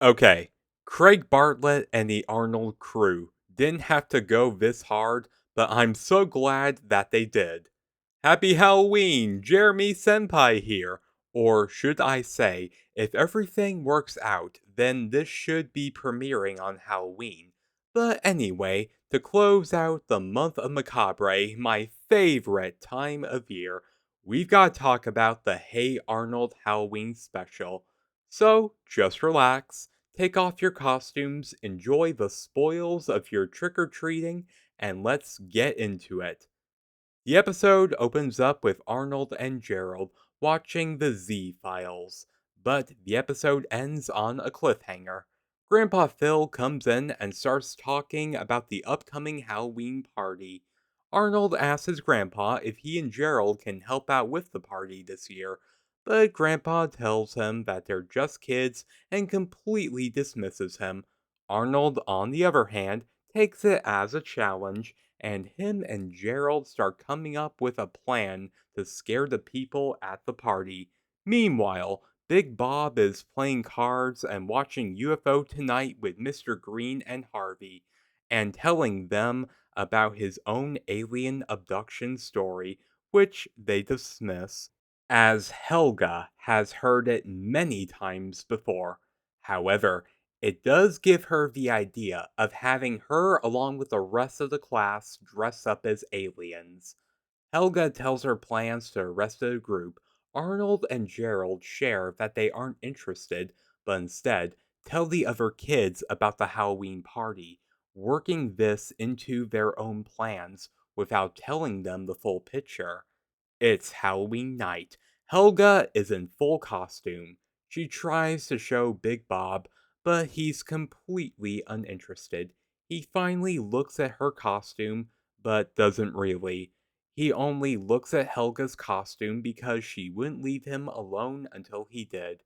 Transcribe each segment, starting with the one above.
Okay, Craig Bartlett and the Arnold crew didn't have to go this hard, but I'm so glad that they did. Happy Halloween! Jeremy Senpai here. Or should I say, if everything works out, then this should be premiering on Halloween. But anyway, to close out the month of Macabre, my favorite time of year, we've got to talk about the Hey Arnold Halloween special. So just relax, take off your costumes, enjoy the spoils of your trick or treating, and let's get into it. The episode opens up with Arnold and Gerald watching the Z Files, but the episode ends on a cliffhanger. Grandpa Phil comes in and starts talking about the upcoming Halloween party. Arnold asks his grandpa if he and Gerald can help out with the party this year, but Grandpa tells him that they're just kids and completely dismisses him. Arnold, on the other hand, takes it as a challenge and him and Gerald start coming up with a plan to scare the people at the party. Meanwhile, Big Bob is playing cards and watching UFO Tonight with Mr. Green and Harvey, and telling them about his own alien abduction story, which they dismiss, as Helga has heard it many times before. However, it does give her the idea of having her along with the rest of the class dress up as aliens. Helga tells her plans to the rest of the group. Arnold and Gerald share that they aren't interested, but instead tell the other kids about the Halloween party, working this into their own plans without telling them the full picture. It's Halloween night. Helga is in full costume. She tries to show Big Bob, but he's completely uninterested. He finally looks at her costume, but doesn't really. He only looks at Helga's costume because she wouldn't leave him alone until he did.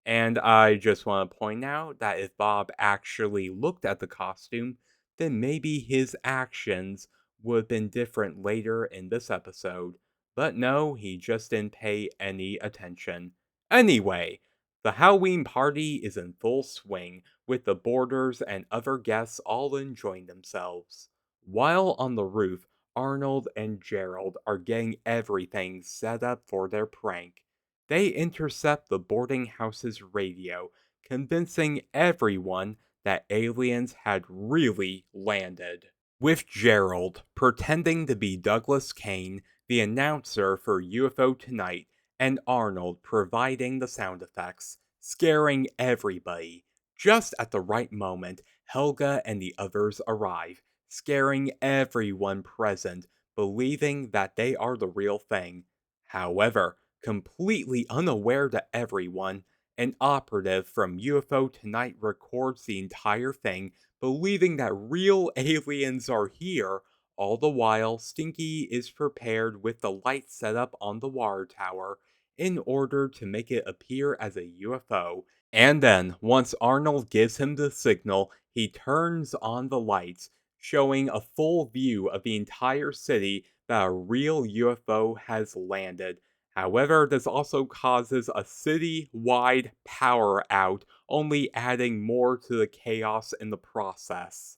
And I just want to point out that if Bob actually looked at the costume, then maybe his actions would have been different later in this episode. But no, he just didn't pay any attention. Anyway, the Halloween party is in full swing, with the boarders and other guests all enjoying themselves. While on the roof, Arnold and Gerald are getting everything set up for their prank. They intercept the boarding house's radio, convincing everyone that aliens had really landed. With Gerald pretending to be Douglas Kane, the announcer for UFO Tonight, and Arnold providing the sound effects, scaring everybody. Just at the right moment, Helga and the others arrive, scaring everyone present, believing that they are the real thing. However, completely unaware to everyone, an operative from UFO Tonight records the entire thing, believing that real aliens are here. All the while, Stinky is prepared with the light set up on the water tower in order to make it appear as a UFO. And then, once Arnold gives him the signal, he turns on the lights, showing a full view of the entire city that a real UFO has landed. However, this also causes a city-wide power out, only adding more to the chaos in the process.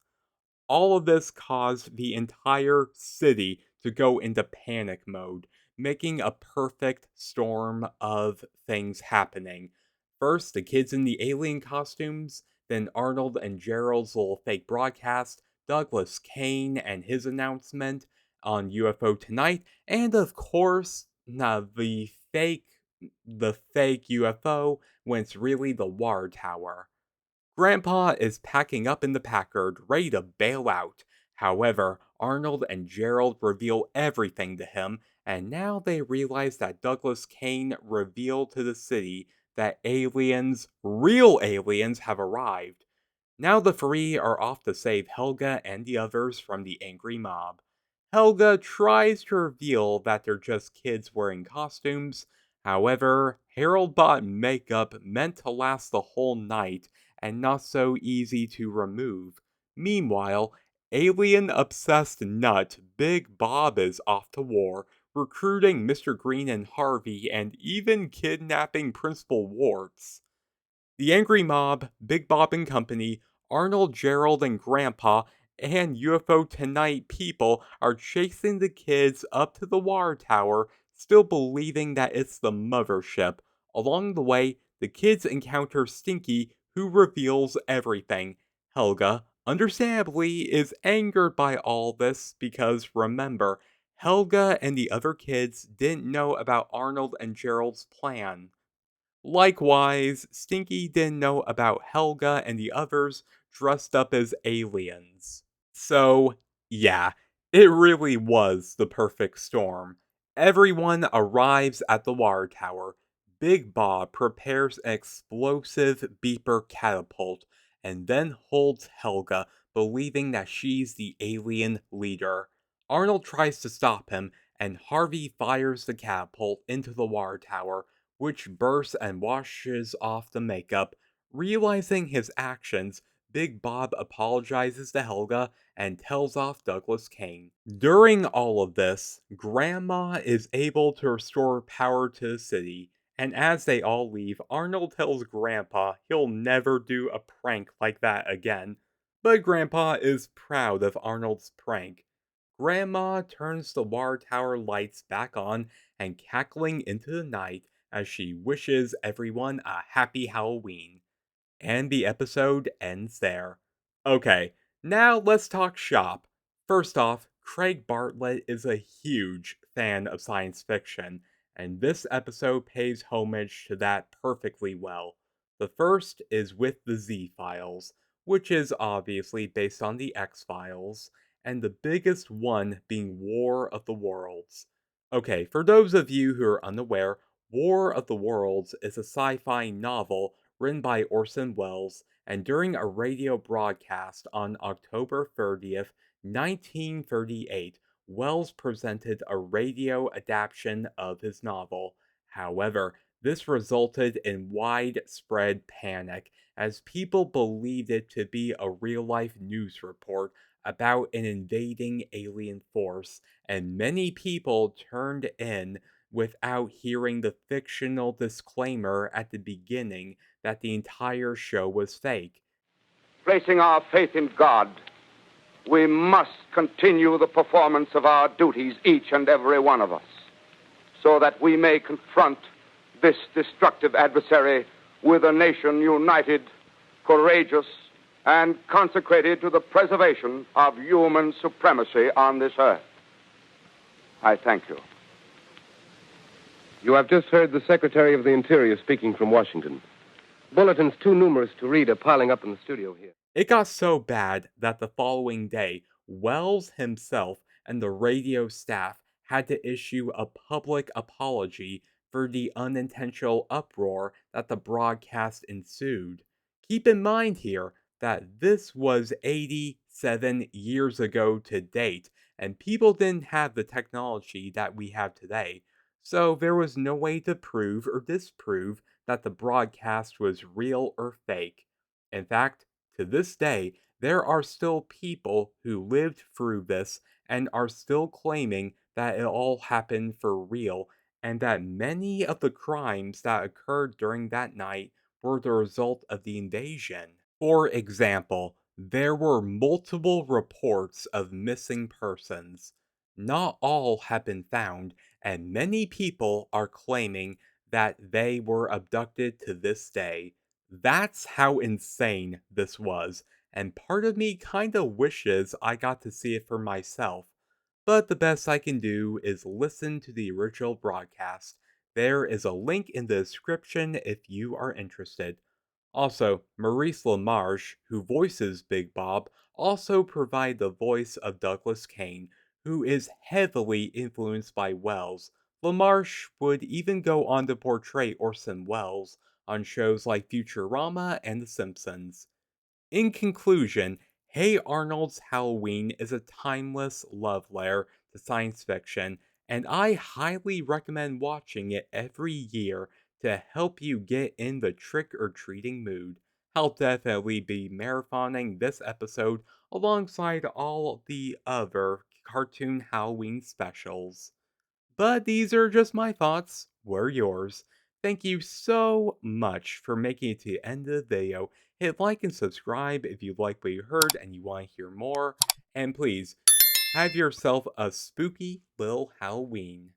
All of this caused the entire city to go into panic mode, making a perfect storm of things happening. First, the kids in the alien costumes, then Arnold and Gerald's little fake broadcast, Douglas Kane and his announcement on UFO Tonight, and of course, the fake UFO when it's really the water tower. Grandpa is packing up in the Packard, ready to bail out. However, Arnold and Gerald reveal everything to him, and now they realize that Douglas Kane revealed to the city that aliens, real aliens, have arrived. Now the three are off to save Helga and the others from the angry mob. Helga tries to reveal that they're just kids wearing costumes. However, Harold bought makeup meant to last the whole night and not so easy to remove. Meanwhile, alien obsessed nut Big Bob is off to war, recruiting Mr. Green and Harvey and even kidnapping Principal Warts. The Angry Mob, Big Bob and Company, Arnold, Gerald, and Grandpa, and UFO Tonight people are chasing the kids up to the water tower, still believing that it's the mothership. Along the way, the kids encounter Stinky, who reveals everything. Helga, understandably, is angered by all this because remember, Helga and the other kids didn't know about Arnold and Gerald's plan. Likewise, Stinky didn't know about Helga and the others dressed up as aliens. So, yeah, it really was the perfect storm. Everyone arrives at the water tower. Big Bob prepares an explosive beeper catapult and then holds Helga, believing that she's the alien leader. Arnold tries to stop him, and Harvey fires the catapult into the water tower, which bursts and washes off the makeup. Realizing his actions, Big Bob apologizes to Helga and tells off Douglas Kane. During all of this, Grandma is able to restore power to the city, and as they all leave, Arnold tells Grandpa he'll never do a prank like that again. But Grandpa is proud of Arnold's prank. Grandma turns the water tower lights back on and cackling into the night as she wishes everyone a happy Halloween. And the episode ends there. Okay, now let's talk shop. First off, Craig Bartlett is a huge fan of science fiction, and this episode pays homage to that perfectly well. The first is with the Z Files, which is obviously based on the X Files, and the biggest one being War of the Worlds. Okay, for those of you who are unaware, War of the Worlds is a sci fi novel written by Orson Welles, and during a radio broadcast on October 30th, 1938, Welles presented a radio adaptation of his novel. However, this resulted in widespread panic as people believed it to be a real life news report about an invading alien force, and many people turned in without hearing the fictional disclaimer at the beginning that the entire show was fake. Placing our faith in God, we must continue the performance of our duties, each and every one of us, so that we may confront this destructive adversary with a nation united, courageous, and consecrated to the preservation of human supremacy on this earth. I thank you. You have just heard the Secretary of the Interior speaking from Washington. Bulletins too numerous to read are piling up in the studio here. It got so bad that the following day, Wells himself and the radio staff had to issue a public apology for the unintentional uproar that the broadcast ensued. Keep in mind here that this was 87 years ago to date, and people didn't have the technology that we have today, so there was no way to prove or disprove that the broadcast was real or fake. In fact, to this day, there are still people who lived through this and are still claiming that it all happened for real, and that many of the crimes that occurred during that night were the result of the invasion. For example, there were multiple reports of missing persons. Not all have been found, and many people are claiming that they were abducted to this day. That's how insane this was, and part of me kinda wishes I got to see it for myself. But the best I can do is listen to the original broadcast. There is a link in the description if you are interested. Also, Maurice LaMarche, who voices Big Bob, also provided the voice of Douglas Kane, who is heavily influenced by Wells. LaMarche would even go on to portray Orson Welles on shows like Futurama and The Simpsons. In conclusion, Hey Arnold's Halloween is a timeless love letter to science fiction, and I highly recommend watching it every year to help you get in the trick or treating mood. I'll definitely be marathoning this episode alongside all the other cartoon Halloween specials. But these are just my thoughts. What are yours? Thank you so much for making it to the end of the video. Hit like and subscribe if you like what you heard and you want to hear more. And please, have yourself a spooky little Halloween.